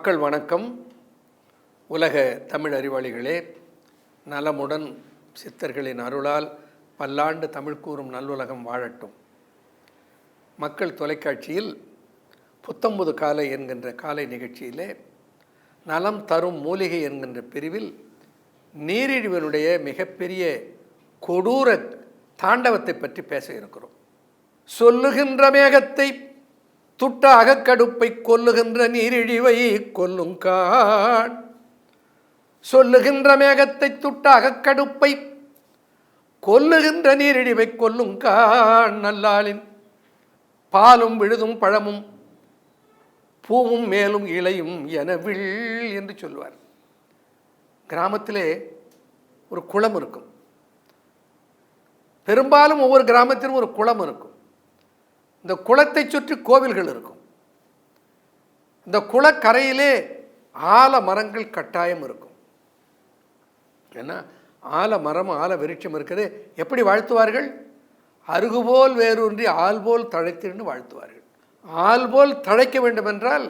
மக்கள் வணக்கம். உலக தமிழ் அறிவாளிகளே, நலமுடன் சித்தர்களின் அருளால் பல்லாண்டு தமிழ் கூறும் நல்லுலகம் வாழட்டும். மக்கள் தொலைக்காட்சியில் புத்தம்புது காலை என்கின்ற காலை நிகழ்ச்சியிலே நலம் தரும் மூலிகை என்கின்ற பிரிவில் நீரிழிவனுடைய மிகப்பெரிய கொடூர தாண்டவத்தை பற்றி பேச இருக்கிறோம். சொல்லுகின்ற மேகத்தை துட்ட அகக்கடுப்பை கொல்லுகின்ற நீரிழிவை கொல்லுங்கான். சொல்லுகின்ற மேகத்தை துட்ட அகக்கடுப்பை கொல்லுகின்ற நீரிழிவை கொல்லுங்கான். நல்லாளின் பாலும் விழுதும் பழமும் பூவும் மேலும் இலையும் எனவில் என்று சொல்வார். கிராமத்திலே ஒரு குளம் இருக்கும். பெரும்பாலும் ஒவ்வொரு கிராமத்திலும் ஒரு குளம் இருக்கும். இந்த குளத்தை சுற்றி கோவில்கள் இருக்கும். இந்த குளக்கரையிலே ஆல மரங்கள் கட்டாயம் இருக்கும். ஏன்னா ஆலமரம் ஆல விருட்சம் இருக்குது. எப்படி வாழ்த்துவார்கள்? அருகுபோல் வேரூன்றி ஆள்போல் தழைத்திருந்து வாழ்த்துவார்கள். ஆள்போல் தழைக்க வேண்டும் என்றால்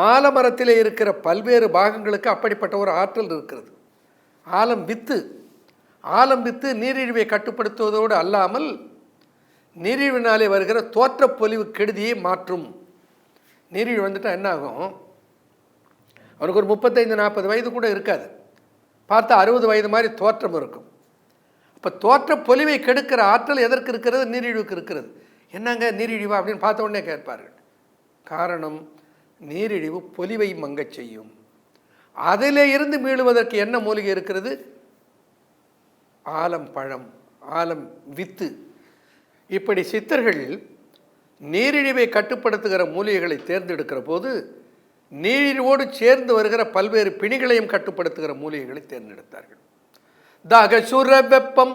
ஆலமரத்திலே இருக்கிற பல்வேறு பாகங்களுக்கு அப்படிப்பட்ட ஒரு ஆற்றல் இருக்கிறது. ஆலம் வித்து நீரிழிவை கட்டுப்படுத்துவதோடு அல்லாமல் நீரிழிவினாலே வருகிற தோற்றப்பொலிவு கெடுதியை மாற்றும். நீரிழிவு வந்துட்டால் என்ன ஆகும்? அவனுக்கு ஒரு 35-40 வயது கூட இருக்காது. பார்த்தா 60 வயது மாதிரி தோற்றம் இருக்கும். அப்போ தோற்றப்பொலிவை கெடுக்கிற ஆற்றல் எதற்கு இருக்கிறது? நீரிழிவுக்கு இருக்கிறது. என்னங்க நீரிழிவா அப்படின்னு பார்த்த உடனே கேட்பார்கள். காரணம், நீரிழிவு பொலிவை மங்கச் செய்யும். அதிலே இருந்து மீளுவதற்கு என்ன மூலிகை இருக்கிறது? ஆலம் பழம், ஆலம் வித்து. இப்படி சித்தர்கள் நீரிழிவை கட்டுப்படுத்துகிற மூலிகைகளை தேர்ந்தெடுக்கிற போது நீரிழிவோடு சேர்ந்து வருகிற பல்வேறு பிணிகளையும் கட்டுப்படுத்துகிற மூலிகைகளை தேர்ந்தெடுத்தார்கள். தகசுர வெப்பம்,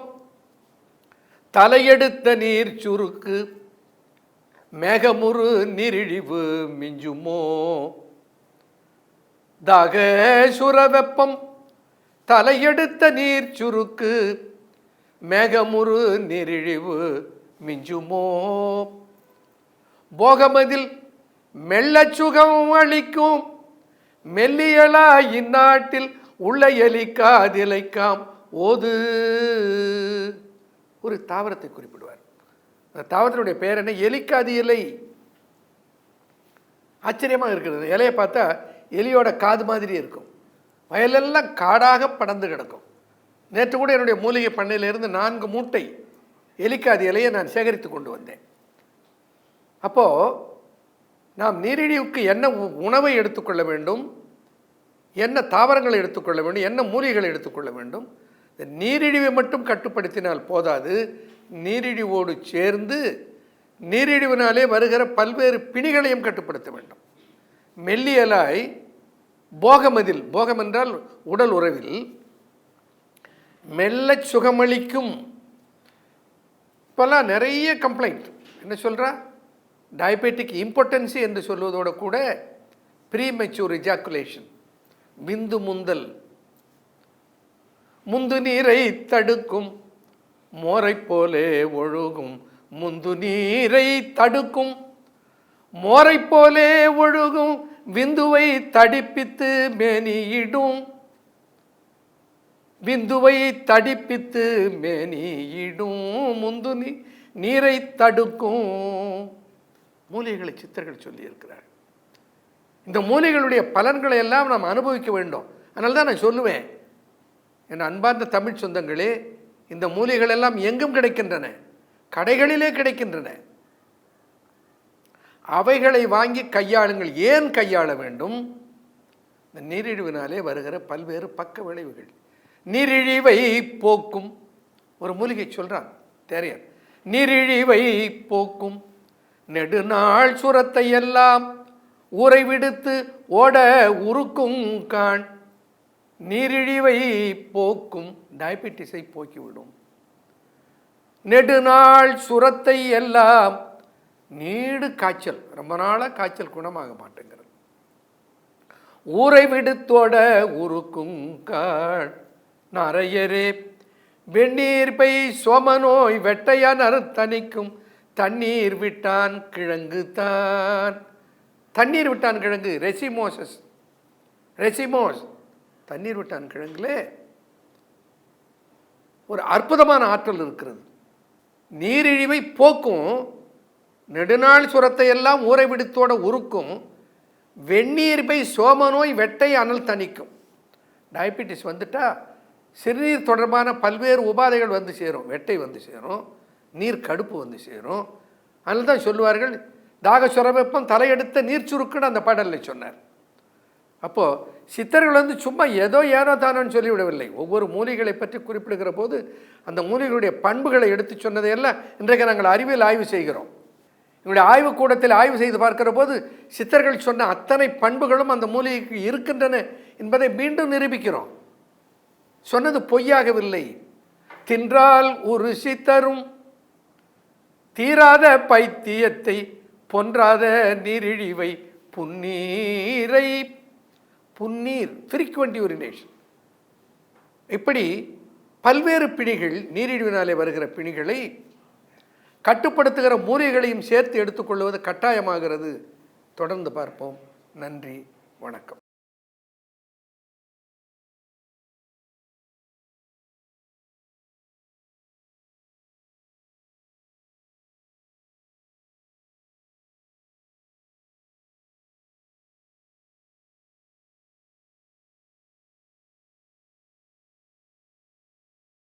தலையெடுத்த நீர் சுருக்கு, மேகமுறு நீரிழிவு மிஞ்சுமோ. தகசுர வெப்பம், தலையெடுத்த நீர் சுருக்கு, மேகமுறு நீரிழிவு மிஞ்சுமோ. போகமதில் மெல்ல சுகம் அளிக்கும் மெல்லியலா இந்நாட்டில் உள்ள எலிக்காதிலைக்காம் ஓது. ஒரு தாவரத்தை குறிப்பிடுவார். அந்த தாவரத்தினுடைய பெயர் என்ன? எலிக்காதி இலை. ஆச்சரியமாக இருக்கிறது. இலையை பார்த்தா எலியோட காது மாதிரி இருக்கும். வயலெல்லாம் காடாக படர்ந்து கிடக்கும். நேற்று கூட என்னுடைய மூலிகை பண்ணையிலிருந்து 4 மூட்டை எலிக்காதி இலையை நான் சேகரித்து கொண்டு வந்தேன். அப்போது நாம் நீரிழிவுக்கு என்ன உணவை எடுத்துக்கொள்ள வேண்டும், என்ன தாவரங்களை எடுத்துக்கொள்ள வேண்டும், என்ன மூலிகைகளை எடுத்துக்கொள்ள வேண்டும். இந்த நீரிழிவை மட்டும் கட்டுப்படுத்தினால் போதாது, நீரிழிவோடு சேர்ந்து நீரிழிவினாலே வருகிற பல்வேறு பிணிகளையும் கட்டுப்படுத்த வேண்டும். மெல்லியலாய் போகமதில், போகம் என்றால் உடல் உறவில், மெல்ல சுகமளிக்கும். இப்போல்லாம் நிறைய கம்ப்ளைண்ட் என்ன சொல்கிறா? டயபெட்டிக் இம்பார்ட்டன்சி என்று சொல்வதோடு கூட ப்ரீமெச்சூர் இஜாக்குலேஷன், விந்து முந்தல், முந்து நீரை தடுக்கும் மோரை போலே ஒழுகும், முந்து நீரை தடுக்கும் மோரை போலே ஒழுகும், விந்துவை தடிப்பித்து மேனியிடும், விந்துவை தடிப்பித்து மேனியிடும், முந்து நீரை தடுக்கும். மூலிகைகளை சித்தர்கள் சொல்லியிருக்கிறார். இந்த மூலிகைகளுடைய பலன்களை எல்லாம் நாம் அனுபவிக்க வேண்டும். அதனால தான் நான் சொல்லுவேன், என் அன்பார்ந்த தமிழ் சொந்தங்களே, இந்த மூலிகைகள் எல்லாம் எங்கும் கிடைக்கின்றன, கடைகளிலே கிடைக்கின்றன. அவைகளை வாங்கி கையாளுங்கள். ஏன் கையாள வேண்டும்? இந்த நீரிழிவினாலே வருகிற பல்வேறு பக்க விளைவுகள். நீரிழிவை போக்கும் ஒரு மூலிகை சொல்றான் தேரையர். நீரிழிவை போக்கும் நெடுநாள் சுரத்தை எல்லாம் ஊரை விடுத்து ஓட உருக்கும் கான். நீரிழிவை போக்கும், டயபெட்டிஸை போக்கிவிடும். நெடுநாள் சுரத்தை எல்லாம், நீடு காய்ச்சல், ரொம்ப நாளாக காய்ச்சல் குணமாக மாட்டேங்கிறது. ஊரை விடுத்தோட உருக்கும் கான். நரையரே வெந்நீர் பை சோமநோய் வெட்டையான் அறுத்தணிக்கும் தண்ணீர் விட்டான் கிழங்கு தான். தண்ணீர் விட்டான் கிழங்கு ரெசிமோஸ் தண்ணீர் விட்டான் கிழங்குலே ஒரு அற்புதமான ஆற்றல் இருக்கிறது. நீரிழிவை போக்கும், நெடுநாள் சுரத்தை எல்லாம் ஊரை விடுத்தோட உருக்கும், வெந்நீர்பை சோம நோய் வெட்டை அனல் தணிக்கும். டயபிட்டிஸ் வந்துட்டா சிறுநீர் தொடர்பான பல்வேறு உபாதைகள் வந்து சேரும். வெட்டை வந்து சேரும், நீர் கடுப்பு வந்து சேரும். அதனால தான் சொல்லுவார்கள், தாக சுரவெப்பம் தலையெடுத்த நீர் சுருக்குன்னு அந்த பாடலில் சொன்னார். அப்போது சித்தர்கள் வந்து சும்மா ஏதோ ஏனோ தானோன்னு சொல்லிவிடவில்லை. ஒவ்வொரு மூலிகளை பற்றி குறிப்பிடுகிற போது அந்த மூலிகளுடைய பண்புகளை எடுத்து சொன்னதையெல்லாம் இன்றைக்கு நாங்கள் அறிவியல் ஆய்வு செய்கிறோம். எங்களுடைய ஆய்வுக்கூடத்தில் ஆய்வு செய்து பார்க்கிற போது சித்தர்கள் சொன்ன அத்தனை பண்புகளும் அந்த மூலிகைக்கு இருக்கின்றன என்பதை மீண்டும் நிரூபிக்கிறோம். சொன்னது பொய்யாகவில்லை. தின்றால் ஒரு சித்தரும் தீராத பைத்தியத்தை பொன்றாத நீரிழிவை புன்னீரை, புன்னீர் ஃப்ரீக்வெண்ட் யூரினேஷன், இப்படி பல்வேறு பிணிகள், நீரிழிவினாலே வருகிற பிணிகளை கட்டுப்படுத்துகிற மூலிகைகளையும் சேர்த்து எடுத்துக்கொள்வது கட்டாயமாகிறது. தொடர்ந்து பார்ப்போம். நன்றி, வணக்கம்.